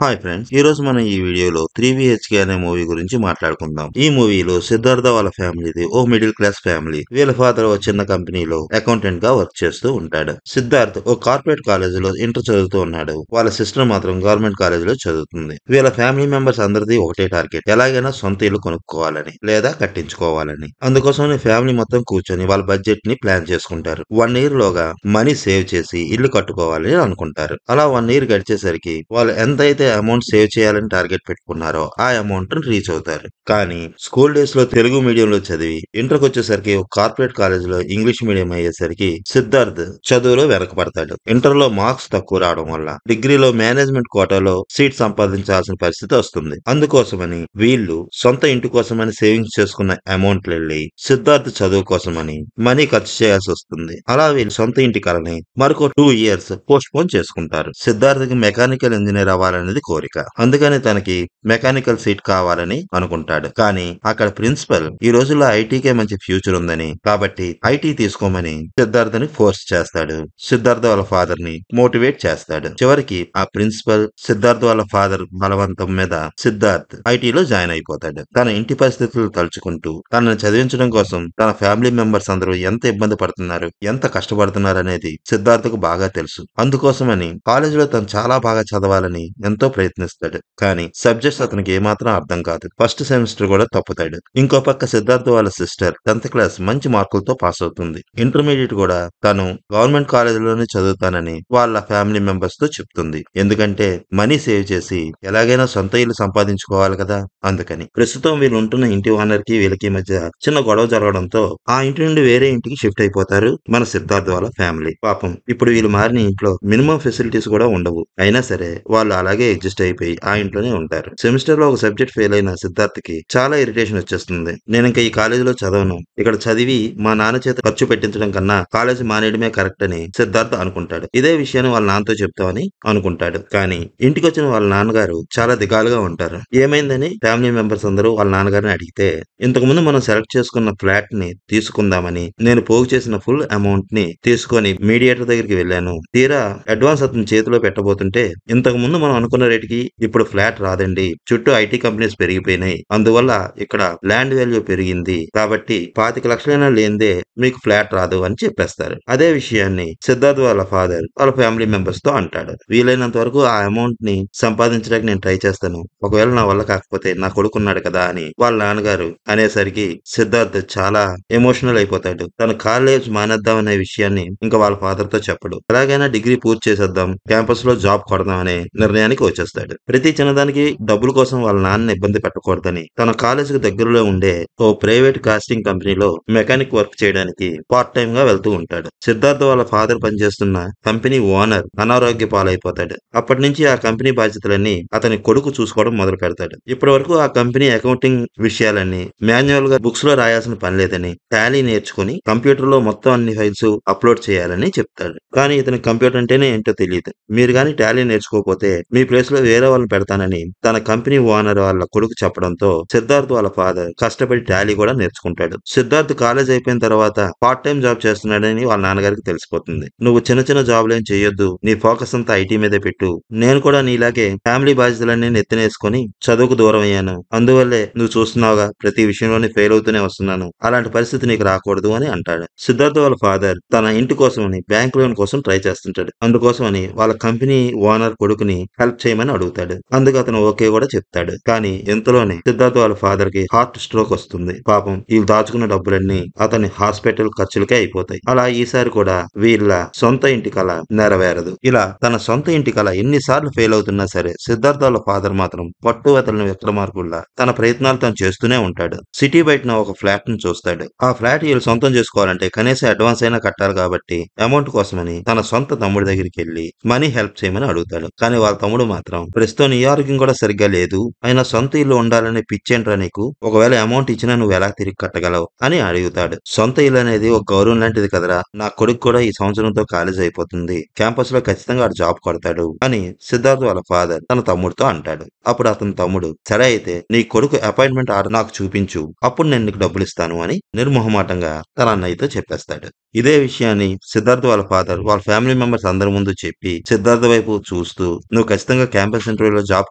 Hi friends, ఈ రోజు మనం ఈ వీడియోలో 3 BHK అనే మూవీ గురించి మాట్లాడుకుందాం. ఈ మూవీలో సిద్ధార్థ వాళ్ళ ఫ్యామిలీది ఓ మిడిల్ క్లాస్ ఫ్యామిలీ. వీళ్ళ ఫాదర్ ఓ చిన్న కంపెనీలో అకౌంటెంట్ గా వర్క్ చేస్తూ ఉంటాడు. సిద్ధార్థ్ ఓ కార్పొరేట్ కాలేజీలో ఇంటర్ చదువుతూ ఉన్నాడు. వాళ్ళ సిస్టర్ మాత్రం గవర్నమెంట్ కాలేజీలో చదువుతుంది. వీళ్ళ ఫ్యామిలీ మెంబర్స్ అందరిది ఒకటే టార్గెట్, ఎలాగైనా సొంత ఇల్లు కొనుక్కోవాలని లేదా కట్టించుకోవాలని. అందుకోసం ఫ్యామిలీ మొత్తం కూర్చొని వాళ్ళ బడ్జెట్ ని ప్లాన్ చేసుకుంటారు. 1 year లోగా మనీ సేవ్ చేసి ఇల్లు కట్టుకోవాలి అనుకుంటారు. అలా 1 year గడిచేసరికి వాళ్ళు ఎంతైతే అమౌంట్ సేవ్ చేయాలని టార్గెట్ పెట్టుకున్నారో ఆ అమౌంట్ రీచ్ అవుతారు. కానీ స్కూల్ డేస్ లో తెలుగు మీడియం లో చదివి ఇంటర్కి వచ్చేసరికి ఒక కార్పొరేట్ కాలేజ్ లో ఇంగ్లీష్ మీడియం అయ్యేసరికి సిద్ధార్థ్ చదువులో వెనకబడతాడు. ఇంటర్ లో మార్క్స్ తక్కువ రావడం వల్ల డిగ్రీలో మేనేజ్మెంట్ కోటాలో సీట్ సంపాదించాల్సిన పరిస్థితి వస్తుంది. అందుకోసమని వీళ్ళు సొంత ఇంటి కోసమని సేవింగ్స్ చేసుకున్న అమౌంట్ వెళ్ళి సిద్ధార్థ్ చదువు కోసమని మనీ ఖర్చు చేయాల్సి వస్తుంది. అలా వీళ్ళు సొంత ఇంటి కలని మరొక 2 years పోస్ట్ పోన్ చేసుకుంటారు. సిద్ధార్థ్ కి మెకానికల్ ఇంజనీర్ అవ్వాలనేది కోరిక. అందుకని తనకి మెకానికల్ సీట్ కావాలని అనుకుంటాడు. కానీ అక్కడ ప్రిన్సిపల్ ఈ రోజుల్లో ఐటీకే మంచి ఫ్యూచర్ ఉందని, కాబట్టి ఐటీ తీసుకోమని సిద్ధార్థ్ ని ఫోర్స్ చేస్తాడు. సిద్ధార్థ్ వాళ్ళ ఫాదర్ ని మోటివేట్ చేస్తాడు. చివరికి ఆ ప్రిన్సిపల్ సిద్ధార్థ్ వాళ్ళ ఫాదర్ బలవంతం మీద సిద్ధార్థ్ ఐటీలో జాయిన్ అయిపోతాడు. తన ఇంటి పరిస్థితులు తలుచుకుంటూ తనని చదివించడం కోసం తన ఫ్యామిలీ మెంబర్స్ అందరూ ఎంత ఇబ్బంది పడుతున్నారు, ఎంత కష్టపడుతున్నారు అనేది సిద్ధార్థ్ కు బాగా తెలుసు. అందుకోసమని కాలేజీలో తను చాలా బాగా చదవాలని ఎంతో ప్రయత్నిస్తాడు. కానీ సబ్జెక్ట్స్ అతనికి ఏమాత్రం అర్థం కాదు. ఫస్ట్ సెమిస్టర్ కూడా తప్పుతాడు. ఇంకో పక్క సిద్ధార్థ్ వాళ్ళ సిస్టర్ 10th క్లాస్ మంచి మార్కులతో పాస్ అవుతుంది. ఇంటర్మీడియట్ కూడా తను గవర్నమెంట్ కాలేజీలోనే చదువుతానని వాళ్ళ ఫ్యామిలీ మెంబర్స్ తో చెప్తుంది. ఎందుకంటే మనీ సేవ్ చేసి ఎలాగైనా సొంత ఇల్లు సంపాదించుకోవాలి కదా, అందుకని. ప్రస్తుతం వీళ్ళు ఉంటున్న ఇంటి ఓనర్ కి వీళ్ళకి మధ్య చిన్న గొడవ జరగడంతో ఆ ఇంటి నుండి వేరే ఇంటికి షిఫ్ట్ అయిపోతారు మన సిద్ధార్థ్ వాళ్ళ ఫ్యామిలీ. పాపం ఇప్పుడు వీళ్ళు మారిన ఇంట్లో మినిమం ఫెసిలిటీస్ కూడా ఉండవు. అయినా సరే వాళ్ళు అలాగే అడ్జస్ట్ అయిపోయి ఆ ఇంట్లోనే ఉంటారు. సెమిస్టర్ లో ఒక సబ్జెక్ట్ ఫెయిల్ అయిన సిద్ధార్థ్ కి చాలా ఇరిటేషన్ వచ్చేస్తుంది. నేను ఇంకా ఈ కాలేజీలో చదవను, ఇక్కడ చదివి మా నాన్న చేత ఖర్చు పెట్టించడం కన్నా కాలేజీ మానేయడమే కరెక్ట్ అని సిద్ధార్థ్ అనుకుంటాడు. ఇదే విషయాన్ని వాళ్ళ నాన్నతో చెప్తామని అనుకుంటాడు. కానీ ఇంటికి వచ్చిన వాళ్ళ నాన్నగారు చాలా దిగాలుగా ఉంటారు. ఏమైందని ఫ్యామిలీ మెంబర్స్ అందరూ వాళ్ళ నాన్నగారిని అడిగితే, ఇంతకు ముందు మనం సెలెక్ట్ చేసుకున్న ఫ్లాట్ ని తీసుకుందామని నేను పోగు చేసిన ఫుల్ అమౌంట్ ని తీసుకొని మీడియేటర్ దగ్గరికి వెళ్ళాను. తీరా అడ్వాన్స్ అతని చేతిలో పెట్టబోతుంటే, ఇంతకు ముందు మనం అనుకున్న రేటుకి ఇప్పుడు ఫ్లాట్ రాదండి, చుట్టూ ఐటీ కంపెనీస్ పెరిగిపోయినాయి, అందువల్ల ఇక్కడ ల్యాండ్ వాల్యూ పెరిగింది, కాబట్టి 25 లక్షలైనా లేనిదే మీకు ఫ్లాట్ రాదు అని చెప్పేస్తారు. అదే విషయాన్ని సిద్ధార్థ్ వాళ్ళ ఫాదర్ వాళ్ళ ఫ్యామిలీ మెంబర్స్ తో అంటాడు. వీలైనంత వరకు ఆ అమౌంట్ ని సంపాదించడానికి నేను ట్రై చేస్తాను, ఒకవేళ నా వల్ల కాకపోతే నా కొడుకున్నాడు కదా అని వాళ్ళ నాన్నగారు అనేసరికి సిద్ధార్థ్ చాలా ఎమోషనల్ అయిపోతాడు. తన కాలేజ్ మానేద్దాం అనే విషయాన్ని ఇంకా వాళ్ళ ఫాదర్ తో చెప్పడు. ఎలాగైనా డిగ్రీ పూర్తి చేసేద్దాం, క్యాంపస్ లో జాబ్ కొడదాం అనే నిర్ణయానికి వచ్చేస్తాడు. ప్రతి చిన్నదానికి డబ్బుల కోసం వాళ్ళ నాన్న ఇబ్బంది పెట్టకూడదని తన కాలేజీకి దగ్గరలో ఉండే ఓ ప్రైవేట్ కాస్టింగ్ కంపెనీలో మెకానిక్ వర్క్ చేయడానికి పార్ట్ టైం గా వెళ్తూ ఉంటాడు. సిద్ధార్థ్ వాళ్ళ ఫాదర్ పనిచేస్తున్న కంపెనీ ఓనర్ అనారోగ్య పాలైపోతాడు. అప్పటి నుంచి ఆ కంపెనీ బాధ్యతలన్నీ అతని కొడుకు చూసుకోవడం మొదలు పెడతాడు. ఇప్పటి వరకు ఆ కంపెనీ అకౌంటింగ్ విషయాలన్నీ మాన్యువల్ గా బుక్స్ లో రాయాల్సిన పని లేదని టాలీ నేర్చుకుని కంప్యూటర్ లో మొత్తం అన్ని ఫైల్స్ అప్లోడ్ చేయాలని చెప్తాడు. కానీ ఇతనికి కంప్యూటర్ అంటేనే ఏంటో తెలియదు. మీరు కానీ టాలీ నేర్చుకోకపోతే మీ ప్లేస్ లో వేరే వాళ్ళని పెడతానని తన కంపెనీ ఓనర్ వాళ్ళ కొడుకు చెప్పడంతో సిద్ధార్థ్ వాళ్ళ ఫాదర్ కష్టపడి టాలీ కూడా నేర్చుకుంటాడు. సిద్ధార్థ్ కాలేజ్ అయిపోయిన తర్వాత పార్ట్ టైం జాబ్ చేస్తున్నాడని వాళ్ళ నాన్నగారికి తెలిసిపోతుంది. నువ్వు చిన్న చిన్న జాబ్లు ఏం చేయొద్దు, నీ ఫోకస్ అంతా ఐటీ మీదే పెట్టు, నేను కూడా నీలాగే ఫ్యామిలీ బాధ్యతలన్నీ నెత్తినేసుకొని చదువుకు దూరం అయ్యాను, అందువల్లే నువ్వు చూస్తున్నావుగా ప్రతి విషయంలోనే ఫెయిల్ అవుతూనే వస్తున్నాను, అలాంటి పరిస్థితి నీకు రాకూడదు అని అంటాడు. సిద్ధార్థ్ వాళ్ళ ఫాదర్ తన ఇంటి కోసమని బ్యాంక్ లోన్ కోసం ట్రై చేస్తుంటాడు. అందుకోసమని వాళ్ళ కంపెనీ ఓనర్ కొడుకుని హెల్ప్ చేయమని అడుగుతాడు. అందుకు అతను ఓకే కూడా చెప్తాడు. కానీ ఇంతలోనే సిద్ధార్థ్ వాళ్ళ ఫాదర్ కి హార్ట్ స్ట్రోక్ వస్తుంది. పాపం వీళ్ళు దాచుకున్న డబ్బులన్నీ అతని హాస్పిటల్ ఖర్చులకే అయిపోతాయి. అలా ఈసారి కూడా వీళ్ళ సొంత ఇంటి కల నెరవేరదు. ఇలా తన సొంత ఇంటి కల ఎన్నిసార్లు ఫెయిల్ అవుతున్నా సరే సిద్ధార్థ్ వాళ్ళ ఫాదర్ మాత్రం పట్టు వదలని విక్రమార్కుల్లా తన ప్రయత్నాలు తను చేస్తూనే ఉంటాడు. సిటీ బయటన ఒక ఫ్లాట్ ను చూస్తాడు. ఆ ఫ్లాట్ వీళ్ళు సొంతం చేసుకోవాలంటే కనీసం అడ్వాన్స్ అయినా కట్టాలి కాబట్టి అమౌంట్ కోసమని తన సొంత తమ్ముడి దగ్గరికి వెళ్లి మనీ హెల్ప్ చేయమని అడుగుతాడు. కానీ వాళ్ళ తమ్ముడు మాత్రం, ప్రస్తుతం నీ ఆరోగ్యం కూడా సరిగ్గా లేదు, అయినా సొంత ఇల్లు ఉండాలనే పిచ్చేంట్రా నీకు, ఒకవేళ అమౌంట్ ఇచ్చినా నువ్వు ఎలా తిరిగి కట్టగలవు అని అడుగుతాడు. సొంత ఇల్లు అనేది ఒక గౌరవం లాంటిది కదరా, నా కొడుకు కూడా ఈ సంవత్సరంతో కాలేజ్ అయిపోతుంది, క్యాంపస్ లో ఖచ్చితంగా జాబ్ కొడతాడు అని సిద్ధార్థ్ వాళ్ళ ఫాదర్ తన తమ్ముడితో అంటాడు. అప్పుడు అతని తమ్ముడు, సరే అయితే నీ కొడుకు అపాయింట్మెంట్ ఆర్డర్ నాకు చూపించు, అప్పుడు నేను నీకు డబ్బులు ఇస్తాను అని నిర్మోహమాటంగా తన అన్నయ్యతో చెప్పేస్తాడు. ఇదే విషయాన్ని సిద్ధార్థ్ వాళ్ళ ఫాదర్ వాళ్ళ ఫ్యామిలీ మెంబర్స్ అందరి ముందు చెప్పి సిద్ధార్థ్ వైపు చూస్తూ నువ్వు ఖచ్చితంగా క్యాంపస్ ఇంటర్వ్యూలో జాబ్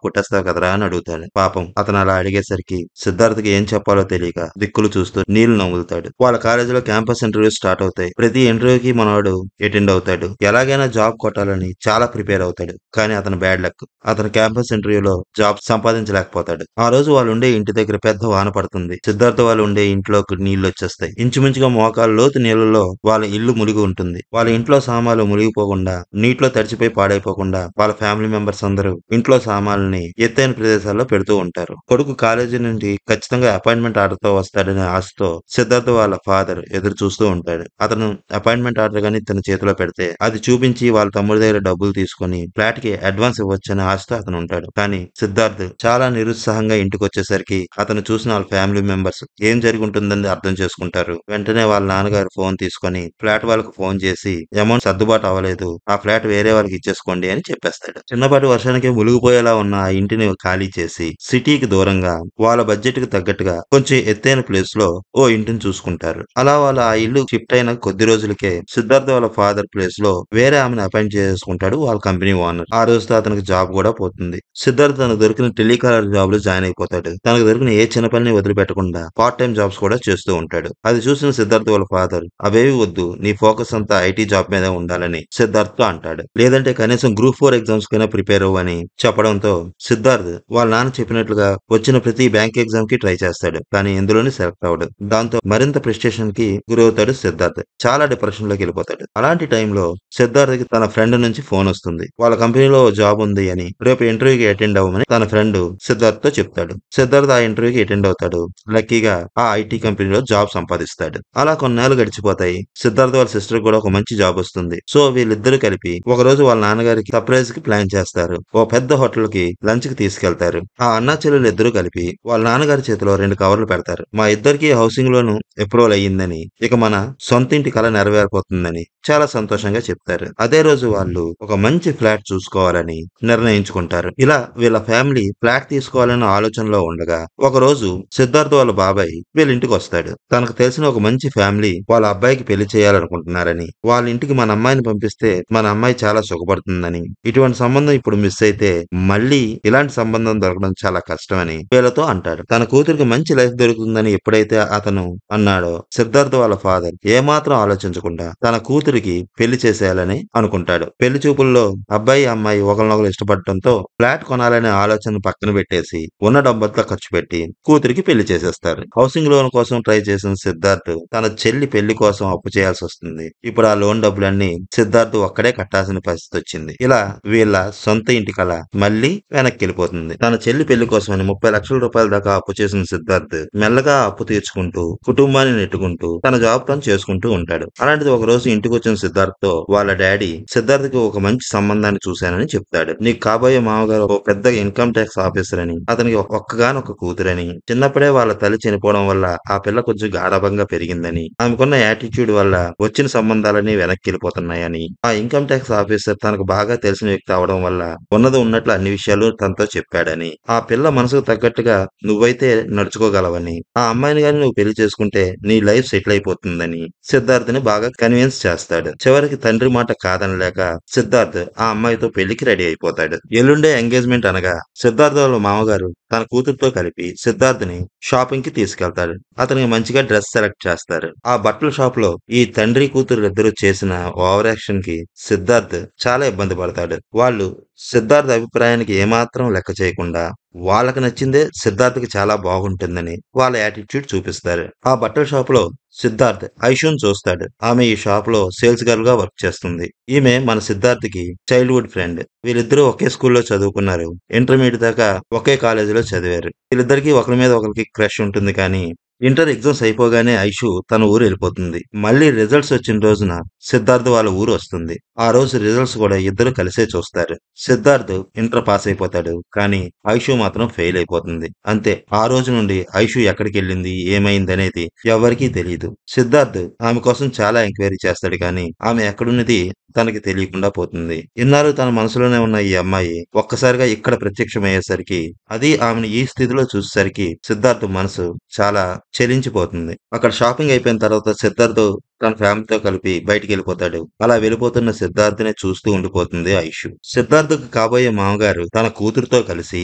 కొట్టేస్తావు కదరా అని అడుగుతాడు. పాపం అతను అలా అడిగేసరికి సిద్ధార్థ్కి ఏం చెప్పాలో తెలియక దిక్కులు చూస్తూ నీళ్లు నవ్వులుతాడు. వాళ్ళ కాలేజీలో క్యాంపస్ ఇంటర్వ్యూ స్టార్ట్ అవుతాయి. ప్రతి ఇంటర్వ్యూకి మనవాడు అటెండ్ అవుతాడు. ఎలాగైనా జాబ్ కొట్టాలని చాలా ప్రిపేర్ అవుతాడు. కానీ అతను బ్యాడ్ లక్. అతను క్యాంపస్ ఇంటర్వ్యూలో జాబ్ సంపాదించలేకపోతాడు. ఆ రోజు వాళ్ళు ఉండే ఇంటి దగ్గర పెద్ద వాన పడుతుంది. సిద్ధార్థ వాళ్ళు ఉండే ఇంట్లోకి నీళ్లు వచ్చేస్తాయి. ఇంచుమించుగా మోకాళ్ళ లోతు నీళ్లలో వాళ్ళ ఇల్లు మునిగి ఉంటుంది. వాళ్ళ ఇంట్లో సామాన్లు మునిగిపోకుండా నీటిలో తడిచిపోయి పాడైపోకుండా వాళ్ళ ఫ్యామిలీ మెంబర్స్ అందరూ ఇంట్లో సామాన్లని ఎత్తైన ప్రదేశాల్లో పెడుతూ ఉంటారు. కొడుకు కాలేజీ నుండి ఖచ్చితంగా అపాయింట్మెంట్ ఆర్డర్ తో వస్తాడనే ఆశతో సిద్ధార్థ వాళ్ళ ఫాదర్ ఎదురు చూస్తూ ఉంటాడు. అతను అపాయింట్మెంట్ ఆర్డర్ గాని తన చేతిలో పెడితే అది చూపించి వాళ్ళ తమ్ముడి దగ్గర డబ్బులు తీసుకొని ఫ్లాట్ కి అడ్వాన్స్ ఇవ్వచ్చనే ఆశతో అతను ఉంటాడు. కానీ సిద్ధార్థ్ చాలా నిరుత్సాహంగా ఇంటికి వచ్చేసరికి అతను చూసిన వాళ్ళ ఫ్యామిలీ మెంబర్స్ ఏం జరిగి ఉంటుందని అర్థం చేసుకుంటారు. వెంటనే వాళ్ళ నాన్నగారు ఫోన్ తీసుకొని ఫ్లాట్ వాళ్ళకు ఫోన్ చేసి అమౌంట్ సర్దుబాటు అవ్వలేదు, ఆ ఫ్లాట్ వేరే వాళ్ళకి ఇచ్చేసుకోండి అని చెప్పేస్తాడు. చిన్నపాటి వర్షానికి మునిగిపోయేలా ఉన్న ఆ ఇంటిని ఖాళీ చేసి సిటీకి దూరంగా వాళ్ళ బడ్జెట్ కి తగ్గట్టుగా కొంచెం ఎత్తైన ప్లేస్ లో ఓ ఇంటిని చూసుకుంటారు. అలా వాళ్ళు ఆ ఇల్లు షిఫ్ట్ అయిన కొద్ది రోజులకే సిద్ధార్థ వాళ్ళ ఫాదర్ ప్లేస్ లో వేరే ఆమెను అపాయింట్ చేసుకుంటాడు వాళ్ళ కంపెనీ ఓనర్. ఆ రోజుతో అతనికి జాబ్ కూడా పోతుంది. సిద్ధార్థ్ తనకు దొరికిన టెలికాలర్ జాబ్ లో జాయిన్ అయిపోతాడు. తనకు దొరికిన ఏ చిన్న పనిని వదిలిపెట్టకుండా పార్ట్ టైం జాబ్స్ కూడా చేస్తూ ఉంటాడు. అది చూసిన సిద్ధార్థ్ వాళ్ళ ఫాదర్ అవేవి వద్దు, నీ ఫోకస్ అంతా ఐటీ జాబ్ మీద ఉండాలని సిద్ధార్థ్ తో అంటాడు. లేదంటే కనీసం గ్రూప్ 4 ఎగ్జామ్స్ కైనా ప్రిపేర్ అవ్వని చెప్పడంతో సిద్ధార్థ్ వాళ్ళ నాన్న చెప్పినట్లుగా వచ్చిన ప్రతి బ్యాంక్ ఎగ్జామ్ కి ట్రై చేస్తాడు. కానీ ఎందులోని సెలెక్ట్ అవడు. దాంతో మరింత ప్రెస్టేషన్ కి గురవుతాడు సిద్ధార్థ్. చాలా డిప్రెషన్ లోకి వెళ్ళిపోతాడు. అలాంటి టైంలో సిద్ధార్థ్ కి తన ఫ్రెండ్ నుంచి ఫోన్ వస్తుంది. వాళ్ళ కంపెనీలో జాబ్ ఉంది అని, రేపు ఇంటర్వ్యూకి అటెండ్ అవ్వమని తన ఫ్రెండ్ సిద్ధార్థ్ తో చెప్తాడు. సిద్ధార్థ్ ఆ ఇంటర్వ్యూకి అటెండ్ అవుతాడు. లక్కీగా ఆ ఐటీ కంపెనీలో జాబ్ సంపాదిస్తాడు. అలా కొన్నేళ్లు గడిచిపోతాయి. సిద్ధార్థ్ వాళ్ళ సిస్టర్ కూడా ఒక మంచి జాబ్ వస్తుంది. సో వీళ్ళిద్దరూ కలిపి ఒక రోజు వాళ్ళ నాన్నగారికి సర్ప్రైజ్ కి ప్లాన్ చేస్తారు. ఓ పెద్ద హోటల్ కి లంచ్ కి తీసుకెళ్తారు. ఆ అన్నా చెల్లెలు ఇద్దరు కలిపి వాళ్ళ నాన్నగారి చేతిలో 2 కవర్లు పెడతారు. మా ఇద్దరికి హౌసింగ్ లోన్ అప్రూవల్ అయ్యిందని, ఇక మన సొంత ఇంటి కల నెరవేరిపోతుందని చాలా సంతోషంగా చెప్తారు. అదే రోజు వాళ్ళు ఒక మంచి ఫ్లాట్ చూసుకోవాలని నిర్ణయించుకుంటారు. ఇలా వీళ్ళ ఫ్యామిలీ ఫ్లాట్ తీసుకోవాలన్న ఆలోచనలో ఉండగా ఒక రోజు సిద్ధార్థ్ వాళ్ళ బాబాయ్ వీళ్ళ ఇంటికి వస్తాడు. తనకు తెలిసిన ఒక మంచి ఫ్యామిలీ వాళ్ళ అబ్బాయికి పెళ్లి చేయాలనుకుంటున్నారని, వాళ్ళ ఇంటికి మన అమ్మాయిని పంపిస్తే మన అమ్మాయి చాలా సుఖపడుతుందని, ఇటువంటి సంబంధం ఇప్పుడు మిస్ అయితే మళ్ళీ ఇలాంటి సంబంధం దొరకడం చాలా కష్టమని వీళ్ళతో అంటాడు. తన కూతురికి మంచి లైఫ్ దొరుకుతుందని ఎప్పుడైతే అతను అన్నాడో సిద్ధార్థ్ వాళ్ళ ఫాదర్ ఏమాత్రం ఆలోచించకుండా తన కూతురికి పెళ్లి చేసేయాలని అనుకుంటాడు. పెళ్లి చూపుల్లో అబ్బాయి అమ్మాయి ఒకరినొకరు ఇష్టపడటంతో ఫ్లాట్ కొనాలనే ఆలోచన పక్కన పెట్టేసి ఉన్న డబ్బంతా ఖర్చు పెట్టి కూతురికి పెళ్లి చేసేస్తారు. హౌసింగ్ లోన్ కోసం ట్రై చేసిన సిద్ధార్థ్ తన చెల్లి పెళ్లి కోసం అప్పు చేయాల్సి వస్తుంది. ఇప్పుడు ఆ లోన్ డబ్బులన్నీ సిద్ధార్థ్ ఒక్కడే కట్టాల్సిన పరిస్థితి వచ్చింది. ఇలా వీళ్ళ సొంత ఇంటి కల మళ్ళీ వెనక్కి వెళ్ళిపోతుంది. తన చెల్లి పెళ్లి కోసమని 30 లక్షల రూపాయల దాకా అప్పు చేసిన సిద్ధార్థ్ మెల్లగా అప్పు తీర్చుకుంటూ కుటుంబాన్ని నెట్టుకుంటూ తన జాబ్ తను చేసుకుంటూ ఉంటాడు. అలాంటిది ఒక రోజు ఇంటికి వచ్చిన సిద్ధార్థ్ తో వాళ్ళ డాడీ సిద్ధార్థ్ కి ఒక మంచి సంబంధాన్ని చూశానని చెప్తాడు. నీకు కాబోయే మామగారు ఒక పెద్ద ఇన్కమ్ ట్యాక్స్ ఆఫీసర్ అని, అతనికి ఒక్కగానొక్క కూతురని, చిన్నప్పుడే వాళ్ళ తల్లి చనిపోవడం వల్ల ఆ పిల్ల కొంచెం గాఢభంగా పెరిగిందని, ఆమెకున్న యాటిట్యూడ్ వల్ల వచ్చిన సంబంధాలన్నీ వెనక్కి వెళ్ళిపోతున్నాయని, ఆ ఇన్కమ్ ట్యాక్స్ ఆఫీసర్ తనకు బాగా తెలిసిన వ్యక్తి అవడం వల్ల ఉన్నది ఉన్నట్లు అన్ని విషయాలు తనతో చెప్పాడని, ఆ పిల్ల మనసుకు తగ్గట్టుగా నువ్వైతే నడుచుకోగలవని, ఆ అమ్మాయిని గాని నువ్వు పెళ్లి చేసుకుంటే నీ లైఫ్ సెటిల్ అయిపోతుందని సిద్ధార్థ్ ని బాగా కన్విన్స్ చేస్తాడు. చివరికి తండ్రి మాట కాదనలేక సిద్ధార్థ్ ఆ అమ్మాయితో పెళ్లికి రెడీ అయిపోతాడు. ఎల్లుండే ఎంగేజ్మెంట్ అనగా సిద్ధార్థ్ వాళ్ళ మామగారు తన కూతురుతో కలిపి సిద్ధార్థ్ ని షాపింగ్ కి తీసుకెళ్తాడు. అతనికి మంచిగా డ్రెస్ సెలెక్ట్ చేస్తారు. ఆ బట్టల షాప్ లో ఈ తండ్రి కూతురు ఇద్దరు చేసిన ఓవర్ యాక్షన్ కి సిద్ధార్థ్ చాలా ఇబ్బంది పడతాడు. వాళ్ళు సిద్ధార్థ్ అభిప్రాయానికి ఏమాత్రం లెక్క చేయకుండా వాళ్ళకి నచ్చిందే సిద్ధార్థ్కి చాలా బాగుంటుందని వాళ్ళ యాటిట్యూడ్ చూపిస్తారు. ఆ బట్టల షాప్ లో సిద్ధార్థ్ ఐషుని చూస్తాడు. ఆమె ఈ షాప్ లో సేల్స్ గర్ల్ గా వర్క్ చేస్తుంది. ఈమె మన సిద్ధార్థ్ కి చైల్డ్హుడ్ ఫ్రెండ్. వీళ్ళిద్దరూ ఒకే స్కూల్లో చదువుకున్నారు. ఇంటర్మీడియట్ దాకా ఒకే కాలేజీలో చదివారు. వీళ్ళిద్దరికి ఒకరి మీద ఒకరికి క్రష్ ఉంటుంది. కానీ ఇంటర్ ఎగ్జామ్స్ అయిపోగానే ఐషు తన ఊరు వెళ్ళిపోతుంది. మళ్ళీ రిజల్ట్స్ వచ్చిన రోజున సిద్ధార్థ్ వాళ్ళ ఊరు వస్తుంది. ఆ రోజు రిజల్ట్స్ కూడా ఇద్దరు కలిసే చూస్తారు. సిద్ధార్థ్ ఇంటర్ పాస్ అయిపోతాడు. కానీ ఐషు మాత్రం ఫెయిల్ అయిపోతుంది. అంతే, ఆ రోజు నుండి ఐషు ఎక్కడికి వెళ్ళింది, ఏమైంది అనేది ఎవరికీ తెలియదు. సిద్ధార్థ్ ఆమె కోసం చాలా ఎంక్వైరీ చేస్తాడు. కానీ ఆమె ఎక్కడున్నది తనకి తెలియకుండా పోతుంది. ఇన్నాళ్ళు తన మనసులోనే ఉన్న ఈ అమ్మాయి ఒక్కసారిగా ఇక్కడ ప్రత్యక్షమయ్యేసరికి, అది ఆమెను ఈ స్థితిలో చూసేసరికి సిద్ధార్థ్ మనసు చాలా చలించిపోతుంది. అక్కడ షాపింగ్ అయిపోయిన తర్వాత సిద్ధార్థ్ తన ఫ్యామిలీతో కలిపి బయటికెళ్ళిపోతాడు. అలా వెళ్ళిపోతున్న సిద్ధార్థ్‌నే చూస్తూ ఉండిపోతుంది ఐషు. సిద్ధార్థ్‌కి కాబోయే మామగారు తన కూతురుతో కలిసి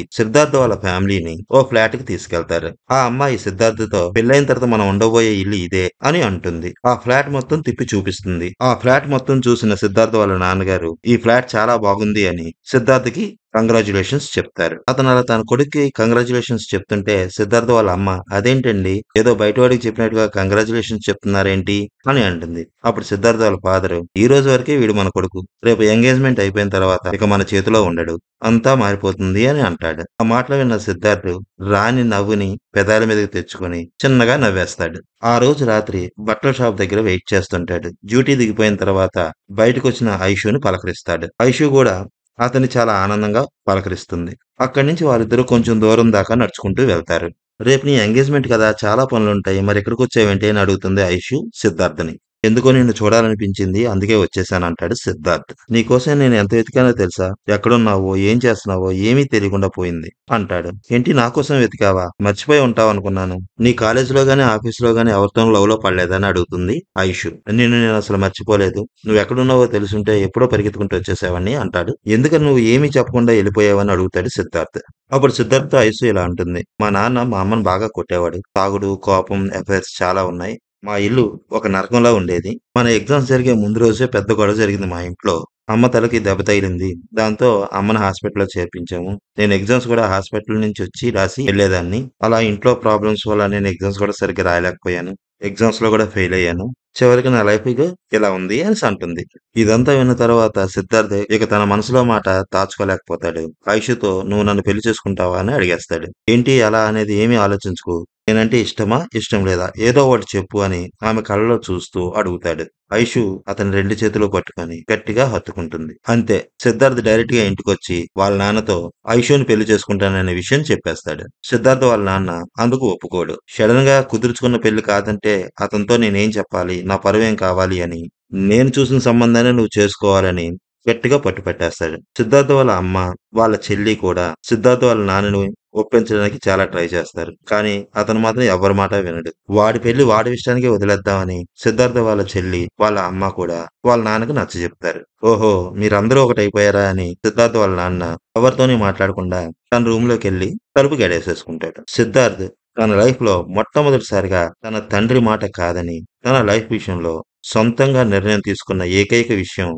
సిద్ధార్థ్ వాళ్ళ ఫ్యామిలీని ఓ ఫ్లాట్‌కి తీసుకెళ్తారు. ఆ అమ్మాయి సిద్ధార్థ్‌తో పెళ్లయిన తర్వాత మనం ఉండబోయే ఇల్లు ఇదే అని అంటుంది. ఆ ఫ్లాట్ మొత్తం తిప్పి చూపిస్తుంది. ఆ ఫ్లాట్ మొత్తం చూసిన సిద్ధార్థ్ వాళ్ళ నాన్నగారు ఈ ఫ్లాట్ చాలా బాగుంది అని సిద్ధార్థ్‌కి కంగ్రాచ్యులేషన్స్ చెప్తారు. అతను అలా తన కొడుక్కి కంగ్రాచ్యులేషన్స్ చెప్తుంటే సిద్ధార్థ్ వాళ్ళ అమ్మ అదేంటండి ఏదో బయటవాడికి చెప్పినట్టుగా కంగ్రాచ్యులేషన్స్ చెప్తున్నారేంటి అని అంటుంది. అప్పుడు సిద్ధార్థ్ వాళ్ళ ఫాదర్ ఈ రోజు వరకే వీడు మన కొడుకు. రేపు ఎంగేజ్మెంట్ అయిపోయిన తర్వాత ఇక మన చేతిలో ఉండడు. అంతా మారిపోతుంది అని అంటాడు. ఆ మాటలు విన్న సిద్ధార్థ్ రాని నవ్వుని పెదాల మీదకి తెచ్చుకొని చిన్నగా నవ్వేస్తాడు. ఆ రోజు రాత్రి బట్టల షాప్ దగ్గర వెయిట్ చేస్తుంటాడు. డ్యూటీ దిగిపోయిన తర్వాత బయటకొచ్చిన ఐషుని పలకరిస్తాడు. ఐషు కూడా అతన్ని చాలా ఆనందంగా పలకరిస్తుంది. అక్కడి నుంచి వాళ్ళిద్దరూ కొంచెం దూరం దాకా నడుచుకుంటూ వెళ్తారు. రేపు నీ ఎంగేజ్మెంట్ కదా చాలా పనులుంటాయి. మరి ఇక్కడికొచ్చావేంటి అని అడుగుతుంది ఐషు సిద్ధార్థ్‌ని. ఎందుకో నిన్ను చూడాలనిపించింది. అందుకే వచ్చేసానంటాడు సిద్ధార్థ్. నీకోసం నేను ఎంత వెతికానో తెలుసా? ఎక్కడున్నావో, ఏం చేస్తున్నావో ఏమీ తెలియకుండా పోయింది అంటాడు. ఏంటి నా కోసం వెతికావా? మర్చిపోయి ఉంటావనుకున్నాను. నీ కాలేజీలో గాని, ఆఫీస్‌లో గాని ఎవరితోనూ లవ్‌లో పడలేదా అని అడుగుతుంది ఐషు. నిన్ను నేనసలు మర్చిపోలేదు. నువ్వెక్కడున్నావో తెలుసుంటే ఎప్పుడో పరిగెత్తుకుంటూ వచ్చేసేవాడిని అంటాడు. ఎందుకని నువ్వు ఏమీ చెప్పకుండా ఎళ్ళిపోయావని అడుగుతాడు సిద్ధార్థ్. అప్పుడు సిద్ధార్థ్‌తో ఐషు ఇలా అంటుంది. మా నాన్న మా అమ్మని బాగా కొట్టేవాడు. తాగుడు, కోపం, అఫైర్స్ చాలా ఉన్నాయి. మా ఇల్లు ఒక నరకంలా ఉండేది. మన ఎగ్జామ్స్ జరిగే ముందు రోజే పెద్ద గొడవ జరిగింది మా ఇంట్లో. అమ్మ తలకి దెబ్బ తగిలింది. దాంతో అమ్మని హాస్పిటల్‌లో చేర్పించాము. నేను ఎగ్జామ్స్ కూడా హాస్పిటల్ నుంచి వచ్చి రాసి వెళ్ళేదాన్ని. అలా ఇంట్లో ప్రాబ్లమ్స్ వల్ల నేను ఎగ్జామ్స్ కూడా సరిగ్గా రాయలేకపోయాను. ఎగ్జామ్స్‌లో కూడా ఫెయిల్ అయ్యాను. చివరికి నా లైఫ్ ఇగో ఇలా ఉంది అనేసి అంటుంది. ఇదంతా విన్న తర్వాత సిద్ధార్థ్ ఇక తన మనసులో మాట దాచుకోలేకపోతాడు. ఐషుతో "నువ్వు నన్ను పెళ్లి చేసుకుంటావా?" అని అడిగేస్తాడు. ఏంటి అలా అనేది ఏమీ ఆలోచించకు. నేనంటే ఇష్టమా? ఇష్టం లేదా? ఏదో ఒకటి చెప్పు అని ఆమె కళ్ళలో చూస్తూ అడుగుతాడు. ఐషు అతని 2 చేతులు పట్టుకొని గట్టిగా హత్తుకుంటుంది. అంతే సిద్ధార్థ్ డైరెక్ట్‌గా ఇంటికొచ్చి వాళ్ళ నాన్నతో ఐషుని పెళ్లి చేసుకుంటాననే విషయం చెప్పేస్తాడు. సిద్ధార్థ్ వాళ్ళ నాన్న అందుకు ఒప్పుకోడు. సడెన్‌గా కుదుర్చుకున్న పెళ్లి కాదంటే అతనితో నేనేం చెప్పాలి? నా పరువేం కావాలి అని, నేను చూసిన సంబంధాన్ని నువ్వు చేసుకోవాలని గట్టిగా పట్టుపట్టేస్తాడు. సిద్ధార్థ్ వాళ్ళ అమ్మ, వాళ్ళ చెల్లి కూడా సిద్ధార్థ్ వాళ్ళ నాన్నని ఒప్పించడానికి చాలా ట్రై చేస్తారు. కానీ అతను మాత్రం ఎవ్వరి మాట వినడు. వాడి పెళ్లి వాడి ఇష్టానికే వదిలేద్దామని సిద్ధార్థ వాళ్ళ చెల్లి, వాళ్ళ అమ్మ కూడా వాళ్ళ నాన్నకి నచ్చజెప్తారు. ఓహో! మీరందరూ ఒకటైపోయారా అని సిద్ధార్థ్ వాళ్ళ నాన్న ఎవరితోని మాట్లాడకుండా తన రూమ్‌లోకెళ్ళి తలుపు గడేసేసుకుంటాడు. సిద్ధార్థ్ తన లైఫ్‌లో మొట్టమొదటిసారిగా తన తండ్రి మాట కాదని, తన లైఫ్ విషయంలో సొంతంగా నిర్ణయం తీసుకున్న ఏకైక విషయం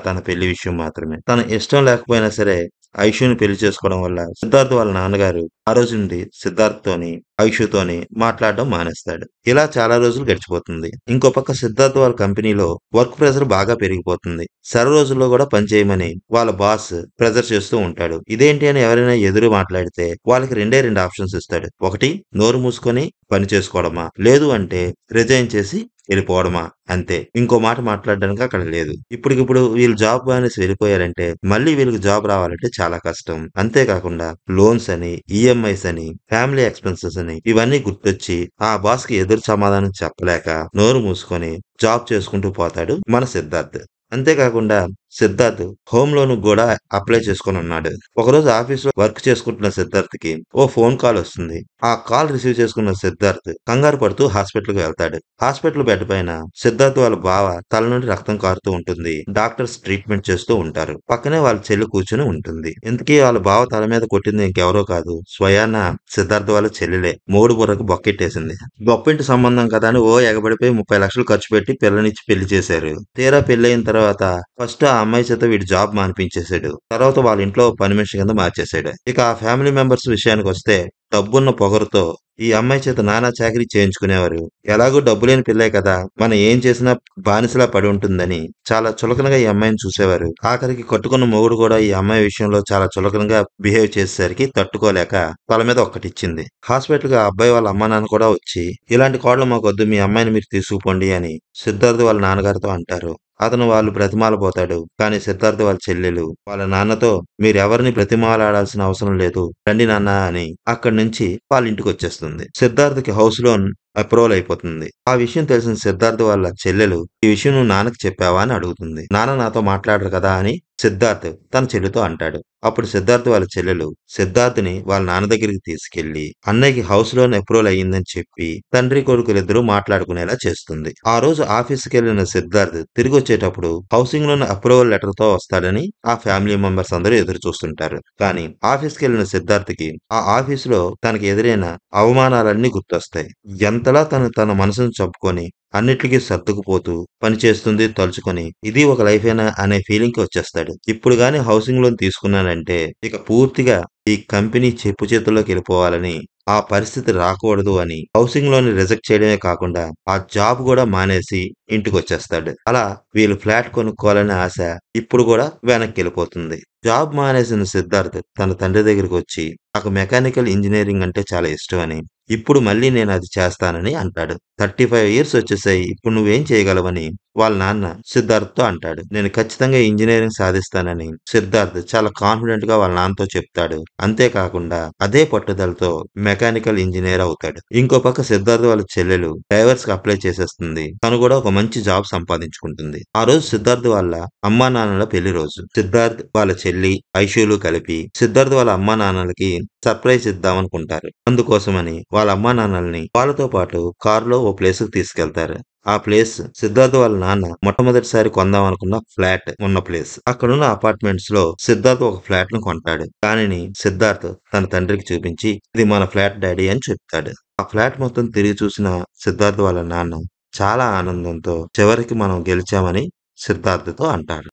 తన పెళ్లి విషయం మాత్రమే. తన ఇష్టం లేకపోయినా సరే ఐషుని పెళ్లి చేసుకోవడం వల్ల సిద్ధార్థ్ వాళ్ళ నాన్నగారు ఆ రోజు నుండి సిద్ధార్థ్‌తోని, ఐషుతోని మాట్లాడడం మానేస్తాడు. ఇలా చాలా రోజులు గడిచిపోతుంది. ఇంకో పక్క సిద్ధార్థ్ వాళ్ళ కంపెనీలో వర్క్ ప్రెషర్ బాగా పెరిగిపోతుంది. సెలవు రోజుల్లో కూడా పని చేయమని వాళ్ళ బాస్ ప్రెషర్ చేస్తూ ఉంటాడు. ఇదేంటి అని ఎవరైనా ఎదురు మాట్లాడితే వాళ్ళకి 2 ఆప్షన్స్ ఇస్తాడు. ఒకటి నోరు మూసుకొని పని చేసుకోవడమా? లేదు అంటే రిజైన్ చేసి వెళ్ళిపోవడమా? అంతే. ఇంకో మాట మాట్లాడడానికి అక్కడ లేదు. ఇప్పటికిప్పుడు వీళ్ళు జాబ్ మానేసి వెళ్ళిపోయారంటే మళ్ళీ వీళ్ళకి జాబ్ రావాలంటే చాలా కష్టం. అంతేకాకుండా లోన్స్ అని, ఈఎంఐస్ అని, ఫ్యామిలీ ఎక్స్‌పెన్సెస్ అని ఇవన్నీ గుర్తొచ్చి ఆ బాస్‌కి ఎదురు సమాధానం చెప్పలేక నోరు మూసుకొని జాబ్ చేసుకుంటూ పోతాడు మన సిద్ధార్థ్. అంతేకాకుండా సిద్ధార్థ్ హోమ్ లోన్‌కి గూడా అప్లై చేసుకొనున్నాడు. ఒకరోజు ఆఫీస్‌లో వర్క్ చేసుకుంటున్న సిద్ధార్థ్‌కి ఓ ఫోన్ కాల్ వస్తుంది. ఆ కాల్ రిసీవ్ చేసుకున్న సిద్ధార్థ్ కంగారు పడుతూ హాస్పిటల్‌కి వెళ్తాడు. హాస్పిటల్ బెడ్ పైన సిద్ధార్థ్ వాళ్ళ బావ తల నుండి రక్తం కారుతూ ఉంటుంది. డాక్టర్స్ ట్రీట్మెంట్ చేస్తూ ఉంటారు. పక్కనే వాళ్ళ చెల్లి కూర్చొని ఉంటుంది. ఇంతకీ వాళ్ళ బావ తల మీద కొట్టింది ఇంకెవరో కాదు. స్వయాన సిద్ధార్థ్ వాళ్ళ చెల్లెలే. మొగుడు బుర్రకు బొక్కెట్టేసింది. గొప్పింటి సంబంధం కదా అని ఓ ఎగబడిపోయి 30,00,000 ఖర్చు పెట్టి పిల్లనిచ్చి పెళ్లి చేశారు. తీరా పెళ్లయిన తర్వాత ఫస్ట్ ఆ అమ్మాయి చేత వీడు జాబ్ మానిపించేసాడు. తర్వాత వాళ్ళ ఇంట్లో పని మనిషి కింద మార్చేసాడు. ఇక ఆ ఫ్యామిలీ మెంబర్స్ విషయానికొస్తే డబ్బున్న పొగరుతో ఈ అమ్మాయి చేత నానా చాకిరీ చేయించుకునేవారు. ఎలాగో డబ్బు లేని పిల్లే కదా! మనం ఏం చేసినా బానిసలా పడి ఉంటుందని చాలా చులకనగా ఈ అమ్మాయిని చూసేవారు. ఆఖరికి కట్టుకున్న మొగుడు కూడా ఈ అమ్మాయి విషయంలో చాలా చులకనగా బిహేవ్ చేసేసరికి తట్టుకోలేక తల మీద ఒక్కటిచ్చింది. హాస్పిటల్‌కి ఆ అబ్బాయి వాళ్ళ అమ్మా నాన్న కూడా వచ్చి ఇలాంటి కోడలు మాకొద్దు మీ అమ్మాయిని మీరు తీసుకుపోండి అని సిద్ధార్థ్ వాళ్ళ నాన్నగారితో అంటారు. అతను వాళ్ళు బ్రతిమాలబోతాడు. కానీ సిద్ధార్థ్ వాళ్ళ చెల్లెలు వాళ్ళ నాన్నతో మీరెవరిని బ్రతిమాలాడాల్సిన అవసరం లేదు. రండి నాన్న అని అక్కడి నుంచి వాళ్ళ ఇంటికొచ్చేస్తుంది. సిద్ధార్థ్‌కి హౌస్ లోన్ అప్రూవల్ అయిపోతుంది. ఆ విషయం తెలిసిన సిద్ధార్థ్ వాళ్ళ చెల్లెలు, "ఈ విషయం నువ్వు నాన్నకి చెప్పావా?" అని అడుగుతుంది. "నాన్న నాతో మాట్లాడరు కదా!" అని సిద్ధార్థ్ తన చెల్లితో అంటాడు. అప్పుడు సిద్ధార్థ్ వాళ్ళ చెల్లెలు సిద్ధార్థ్‌ని వాళ్ళ నాన్న దగ్గరికి తీసుకెళ్లి, అన్నయ్యకి హౌస్ లోన్ అప్రూవల్ అయ్యిందని చెప్పి, తండ్రి కొడుకులిద్దరూ మాట్లాడుకునేలా చేస్తుంది. ఆ రోజు ఆఫీస్‌కెళ్ళిన సిద్ధార్థ్ తిరిగొచ్చేటప్పుడు హౌసింగ్ లోన్ అప్రూవల్ లెటర్‌తో వస్తాడని ఆ ఫ్యామిలీ మెంబర్స్ అందరూ ఎదురు చూస్తుంటారు. కానీ ఆఫీస్‌కెళ్ళిన సిద్ధార్థ్‌కి ఆ ఆఫీస్‌లో తనకి ఎదురైన అవమానాలన్నీ గుర్తొస్తాయి. ఎంతలా తన మనసును చంపుకొని అన్నిట్లికి సర్దుకుపోతూ పని చేస్తుంది తలుచుకొని, ఇది ఒక లైఫేనా అనే ఫీలింగ్‌కి వచ్చేస్తాడు. ఇప్పుడు గాని హౌసింగ్ లోన్ తీసుకున్నానంటే ఇక పూర్తిగా ఈ కంపెనీ చెప్పు చేతుల్లోకెళ్ళిపోవాలని, ఆ పరిస్థితి రాకూడదు అని హౌసింగ్ లోన్ రిజెక్ట్ చేయడమే కాకుండా ఆ జాబ్ గూడా మానేసి ఇంటికొచ్చేస్తాడు. అలా వీళ్ళు ఫ్లాట్ కొనుక్కోవాలనే ఆశ ఇప్పుడు గూడా వెనక్కెళ్ళిపోతుంది. జాబ్ మానేసిన సిద్ధార్థ్ తన తండ్రి దగ్గరికొచ్చి, "నాకు మెకానికల్ ఇంజినీరింగ్ అంటే చాలా ఇష్టమని, ఇప్పుడు మళ్ళీ నేనది చేస్తానని" అంటాడు. 35 ఇయర్స్ వచ్చేసాయి. ఇప్పుడు నువ్వేం చేయగలవని వాళ్ళ నాన్న సిద్ధార్థ్‌తో అంటాడు. "నేను ఖచ్చితంగా ఇంజినీరింగ్ సాధిస్తానని" సిద్ధార్థ్ చాలా కాన్ఫిడెంట్‌గా వాళ్ళ నాన్నతో చెప్తాడు. అంతేకాకుండా అదే పట్టుదలతో మెకానికల్ ఇంజినీర్ అవుతాడు. ఇంకో పక్క సిద్ధార్థ్ వాళ్ళ చెల్లెలు డైవర్స్‌కి అప్లై చేసేస్తుంది. తను కూడా ఒక మంచి జాబ్ సంపాదించుకుంటుంది. ఆ రోజు సిద్ధార్థ్ వాళ్ళ అమ్మానాన్నల పెళ్లి రోజు. సిద్ధార్థ్ వాళ్ళ చెల్లి, ఐషులు కలిపి సిద్ధార్థ్ వాళ్ళ అమ్మానాన్నలకి సర్ప్రైజ్ ఇద్దామనుకుంటారు. అందుకోసమని వాళ్ళ అమ్మానాన్నల్ని వాళ్ళతో పాటు కారులో ఓ ప్లేస్‌కి తీసుకెళ్తారు. ఆ ప్లేస్ సిద్ధార్థ్ వాళ్ళ నాన్న మొట్టమొదటిసారి కొందామనుకున్న ఫ్లాట్ ఉన్న ప్లేస్. అక్కడున్న అపార్ట్మెంట్స్‌లో సిద్ధార్థ్ ఒక ఫ్లాట్‌ని కొంటాడు. దానిని సిద్ధార్థ్ తన తండ్రికి చూపించి, "ఇది మన ఫ్లాట్ డాడీ" అని చెప్తాడు. ఆ ఫ్లాట్ మొత్తం తిరిగి చూసిన సిద్ధార్థ్ వాళ్ళ నాన్న చాలా ఆనందంతో, "చివరికి మనం గెలిచామని" సిద్ధార్థ్‌తో అంటారు.